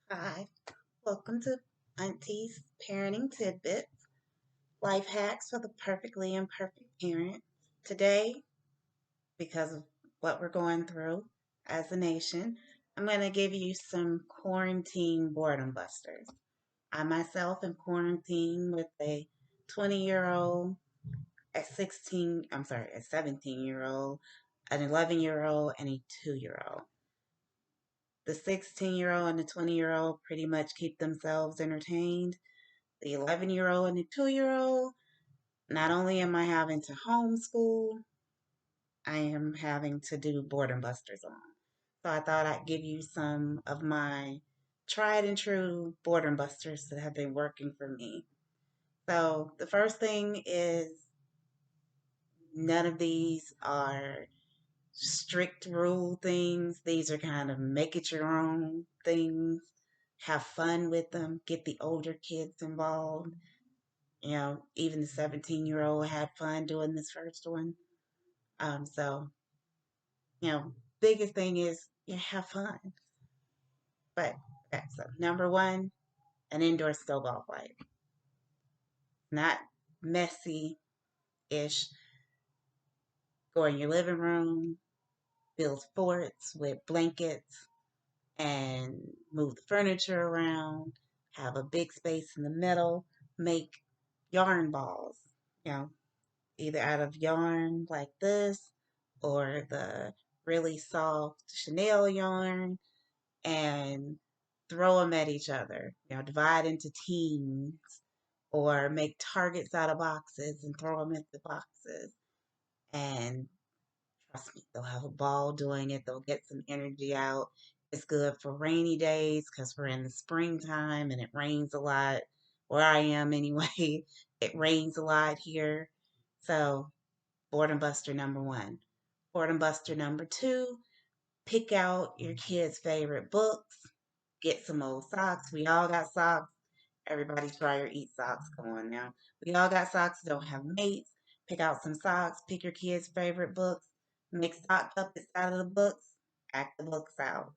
Hi, welcome to Auntie's Parenting Tidbits, life hacks for the perfectly imperfect parent. Today, because of what we're going through as a nation, I'm going to give you some quarantine boredom busters. I myself am quarantined with a 20-year-old, a 17-year-old, an 11-year-old, and a 2-year-old. The 16-year-old and the 20-year-old pretty much keep themselves entertained. The 11-year-old and the 2-year-old, not only am I having to homeschool, I am having to do boredom busters on. So I thought I'd give you some of my tried and true boredom busters that have been working for me. So the first thing is none of these are strict rule things. These are kind of make it your own things. Have fun with them. Get the older kids involved. Even the 17-year-old had fun doing this first one. So, biggest thing is have fun. But okay, so number one, an indoor snowball fight. Not messy ish. Go in your living room, build forts with blankets, and move the furniture around. Have a big space in the middle. Make yarn balls. You know, either out of yarn like this or the really soft chenille yarn and throw them at each other. Divide into teams or make targets out of boxes and throw them at the boxes. And trust me, they'll have a ball doing it. They'll get some energy out. It's good for rainy days because we're in the springtime and it rains a lot. Where I am anyway, it rains a lot here. So Boredom Buster number one. Boredom Buster number two, pick out your kids' favorite books. Get some old socks. We all got socks. Everybody try or eat socks. Come on now. We all got socks. Don't have mates. Pick out some socks. Pick your kids' favorite books. Make sock puppets out of the books. Act the books out.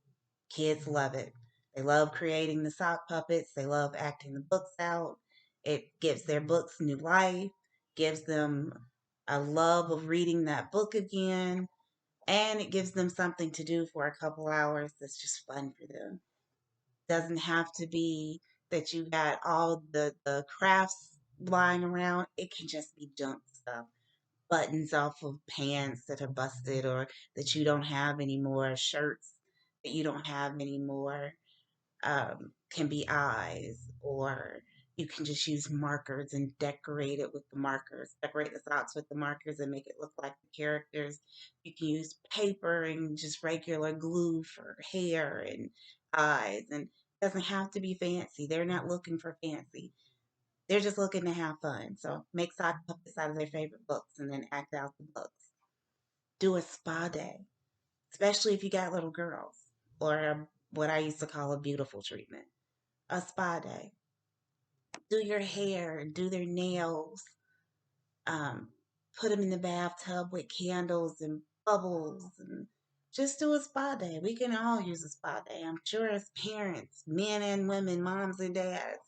Kids love it. They love creating the sock puppets. They love acting the books out. It gives their books new life, gives them a love of reading that book again, and it gives them something to do for a couple hours that's just fun for them. Doesn't have to be that you got all the crafts lying around. It can just be junk stuff. Buttons off of pants that are busted or that you don't have anymore, shirts that you don't have anymore, can be eyes, or you can just use markers and decorate it with the markers. Decorate the socks with the markers and make it look like the characters. You can use paper and just regular glue for hair and eyes, and it doesn't have to be fancy. They're not looking for fancy. They're just looking to have fun. So make sock puppets out of their favorite books and then act out the books. Do a spa day, especially if you got little girls, or what I used to call a beautiful treatment, a spa day. Do your hair, do their nails, um, put them in the bathtub with candles and bubbles, and just do a spa day. We can all use a spa day. I'm sure as parents, men and women, moms and dads,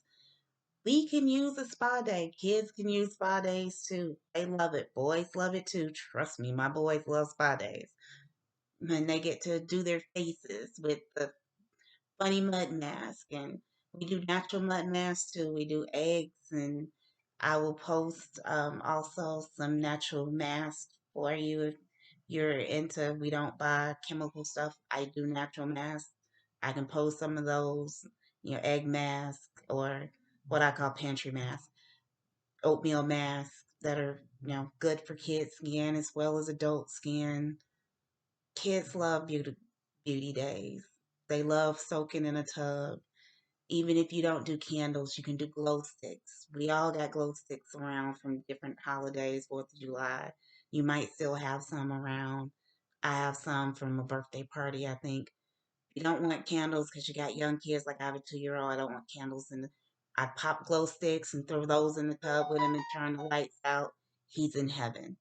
we can use a spa day. Kids can use spa days too. They love it. Boys love it too. Trust me, my boys love spa days. When they get to do their faces with the funny mud mask, and we do natural mud masks too. We do eggs, and I will post also some natural masks for you if you're into. We don't buy chemical stuff. I do natural masks. I can post some of those, egg masks or what I call pantry masks, oatmeal masks that are good for kids' skin as well as adult skin. Kids love beauty days. They love soaking in a tub. Even if you don't do candles, you can do glow sticks. We all got glow sticks around from different holidays, 4th of July. You might still have some around. I have some from a birthday party, I think. You don't want candles because you got young kids, like I have a 2-year-old. I don't want candles in the. I pop glow sticks and throw those in the tub with him and turn the lights out. He's in heaven.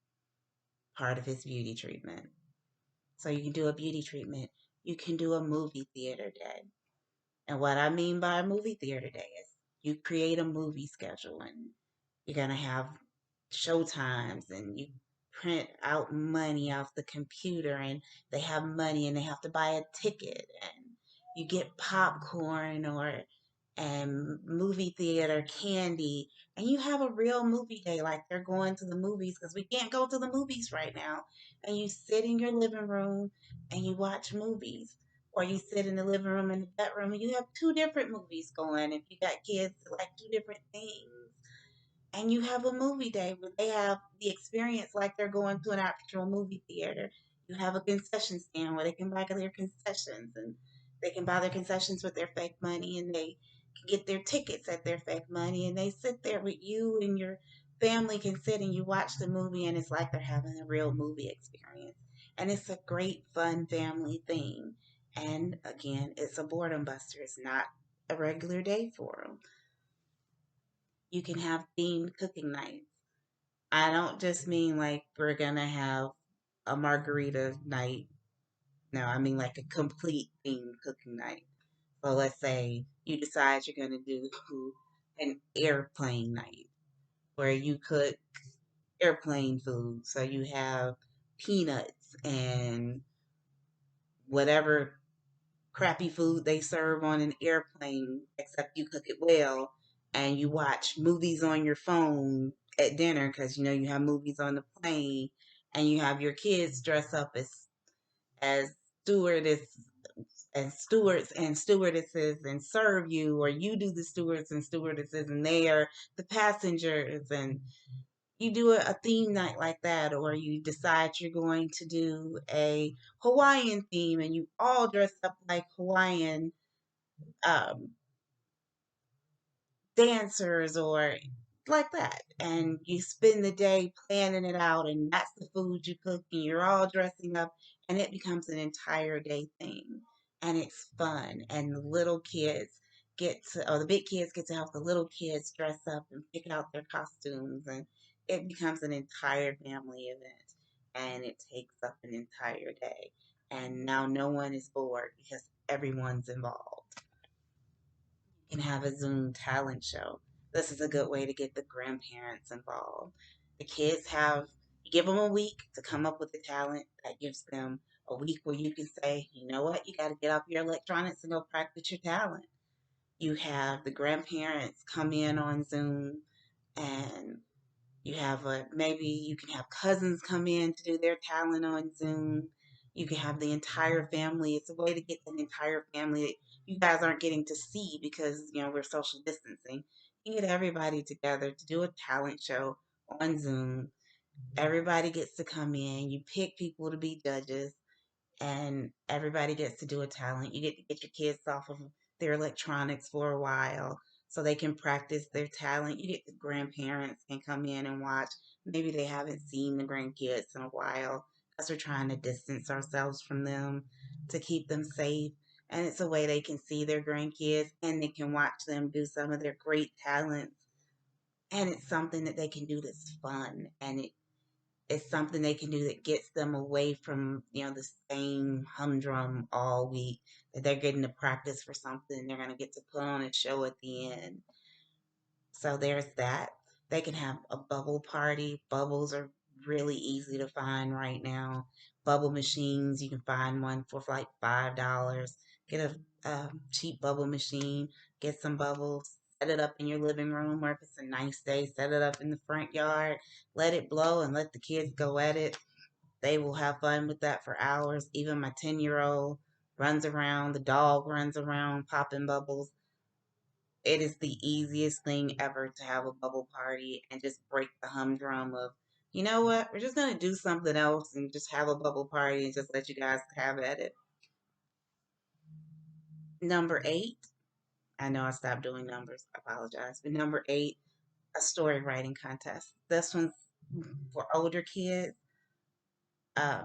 Part of his beauty treatment. So you can do a beauty treatment. You can do a movie theater day. And what I mean by a movie theater day is you create a movie schedule and you're going to have show times and you print out money off the computer and they have money and they have to buy a ticket and you get popcorn or and movie theater candy and you have a real movie day like they're going to the movies because we can't go to the movies right now, and you sit in your living room and you watch movies, or you sit in the living room and the bedroom and you have two different movies going if you got kids that like two different things, and you have a movie day where they have the experience like they're going to an actual movie theater. You have a concession stand where they can buy their concessions and they can buy their concessions with their fake money and they can get their tickets at their fake money and they sit there with you and your family can sit and you watch the movie and it's like they're having a real movie experience. And it's a great fun family thing. And again, it's a boredom buster. It's not a regular day for them. You can have themed cooking nights. I don't just mean like we're gonna have a margarita night. No, I mean like a complete themed cooking night. So let's say you decide you're gonna do an airplane night where you cook airplane food. So you have peanuts and whatever crappy food they serve on an airplane, except you cook it well, and you watch movies on your phone at dinner because you know you have movies on the plane, and you have your kids dress up as stewardess and stewards and stewardesses and serve you, or you do the stewards and stewardesses and they are the passengers, and you do a theme night like that, or you decide you're going to do a Hawaiian theme and you all dress up like Hawaiian um, dancers or like that. And you spend the day planning it out, and that's the food you cook, and you're all dressing up, and it becomes an entire day thing. And it's fun. And the little kids get to, or the big kids get to help the little kids dress up and pick out their costumes, and it becomes an entire family event. And it takes up an entire day. And now no one is bored because everyone's involved. Can have a Zoom talent show. This is a good way to get the grandparents involved. The kids have, you give them a week to come up with the talent. That gives them a week where you can say, you know what, you got to get off your electronics and go practice your talent. You have the grandparents come in on Zoom and you have a maybe you can have cousins come in to do their talent on Zoom. You can have the entire family. It's a way to get an entire family that you guys aren't getting to see because you know we're social distancing. You get everybody together to do a talent show on Zoom. Everybody gets to come in. You pick people to be judges and everybody gets to do a talent. You get to get your kids off of their electronics for a while so they can practice their talent. You get the grandparents can come in and watch. Maybe they haven't seen the grandkids in a while because we're trying to distance ourselves from them to keep them safe. And it's a way they can see their grandkids and they can watch them do some of their great talents. And it's something that they can do that's fun and it's something they can do that gets them away from the same humdrum all week, that they're getting to practice for something they're going to get to put on a show at the end. So there's that. They can have a bubble party. Bubbles are really easy to find right now. Bubble machines, you can find one for like $5. Get a cheap bubble machine, get some bubbles, set it up in your living room, or if it's a nice day, set it up in the front yard, let it blow and let the kids go at it. They will have fun with that for hours. Even my 10-year-old runs around, the dog runs around popping bubbles. It is the easiest thing ever to have a bubble party and just break the humdrum of, you know what, we're just going to do something else and just have a bubble party and just let you guys have at it. Number 8, I know I stopped doing numbers, I apologize, but number 8, a story writing contest. This one's for older kids. A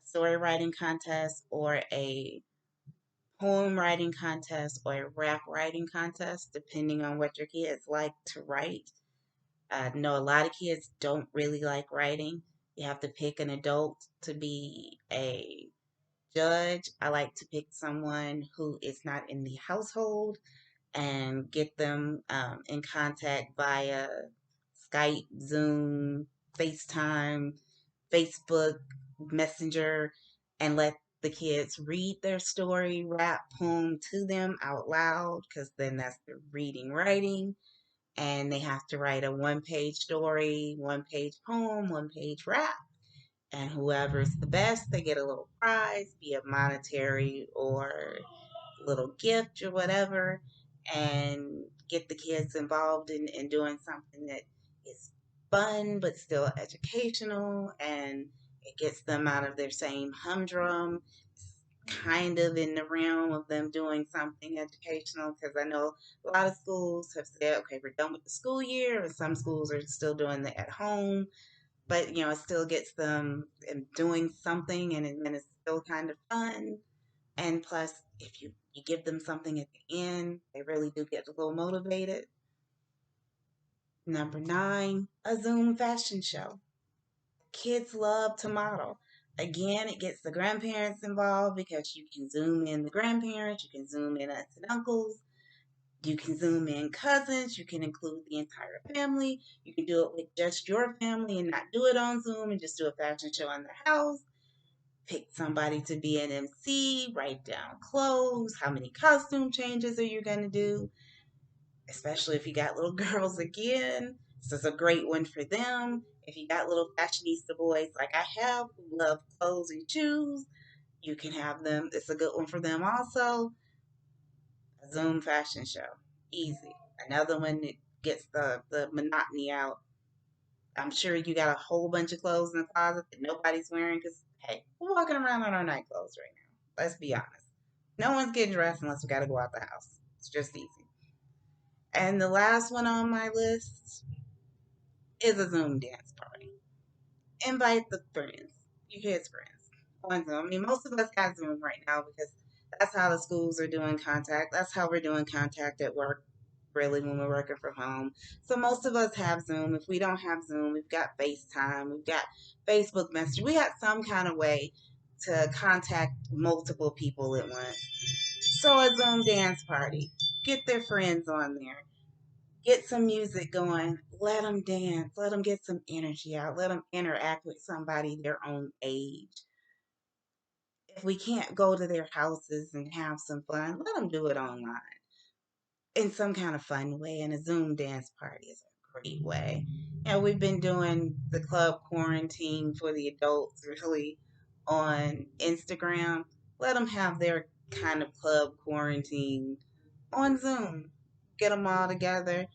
story writing contest or a poem writing contest or a rap writing contest, depending on what your kids like to write. I know a lot of kids don't really like writing. You have to pick an adult to be a judge. I like to pick someone who is not in the household and get them in contact via Skype, Zoom, FaceTime, Facebook, Messenger, and let the kids read their story, rap poem to them out loud, because then that's the reading, writing. And they have to write a 1 page story, 1 page poem, 1 page rap. And whoever's the best, they get a little prize, be it monetary or little gift or whatever, and get the kids involved in doing something that is fun but still educational, and it gets them out of their same humdrum. Kind of in the realm of them doing something educational, because I know a lot of schools have said, okay, we're done with the school year, and some schools are still doing it at home, but it still gets them doing something, and then it's still kind of fun. And plus, if you give them something at the end, they really do get a little motivated. Number 9, a Zoom fashion show. Kids love to model. Again, it gets the grandparents involved, because you can zoom in the grandparents, you can zoom in aunts and uncles, you can zoom in cousins, you can include the entire family. You can do it with just your family and not do it on Zoom and just do a fashion show in the house. Pick somebody to be an MC, write down clothes, how many costume changes are you going to do, especially if you got little girls again. This is a great one for them. If you got little fashionista boys like I have who love clothes and shoes, you can have them. It's a good one for them also. A Zoom fashion show. Easy. Another one that gets the monotony out. I'm sure you got a whole bunch of clothes in the closet that nobody's wearing, because, hey, we're walking around in our night clothes right now. Let's be honest. No one's getting dressed unless we got to go out the house. It's just easy. And the last one on my list is a Zoom dance party. Invite the friends, your kids' friends, on Zoom. I mean, most of us got Zoom right now, because that's how the schools are doing contact. That's how we're doing contact at work, really, when we're working from home. So most of us have Zoom. If we don't have Zoom, we've got FaceTime, we've got Facebook Messenger. We got some kind of way to contact multiple people at once. So a Zoom dance party. Get their friends on there. Get some music going. Let them dance. Let them get some energy out. Let them interact with somebody their own age. If we can't go to their houses and have some fun, let them do it online in some kind of fun way. And a Zoom dance party is a great way. We've been doing the club quarantine for the adults really on Instagram. Let them have their kind of club quarantine on Zoom. Get them all together,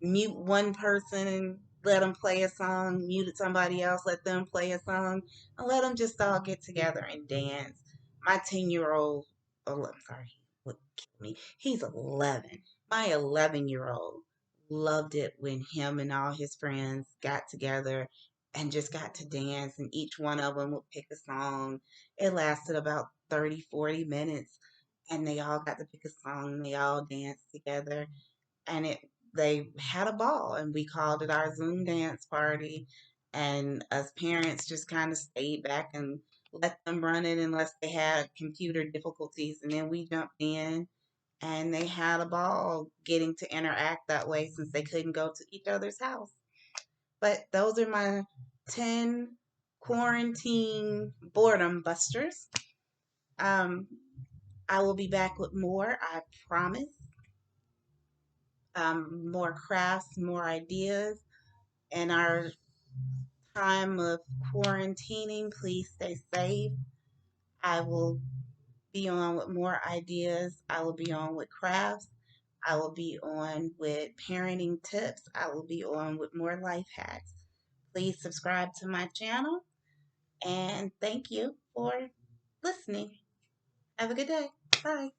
mute one person and let them play a song, mute somebody else, let them play a song, and let them just all get together and dance. My 10-year-old, oh, I'm sorry, he would kill me. He's 11. My 11-year-old loved it when him and all his friends got together and just got to dance, and each one of them would pick a song. It lasted about 30, 40 minutes, and they all got to pick a song, and they all danced together, and they had a ball, and we called it our Zoom dance party. And us parents just kind of stayed back and let them run it unless they had computer difficulties, and then we jumped in, and they had a ball getting to interact that way, since they couldn't go to each other's house. But those are my 10 quarantine boredom busters. um I will be back with more, I promise. More crafts, more ideas. In our time of quarantining, please stay safe. I will be on with more ideas. I will be on with crafts. I will be on with parenting tips. I will be on with more life hacks. Please subscribe to my channel, and thank you for listening. Have a good day. Bye.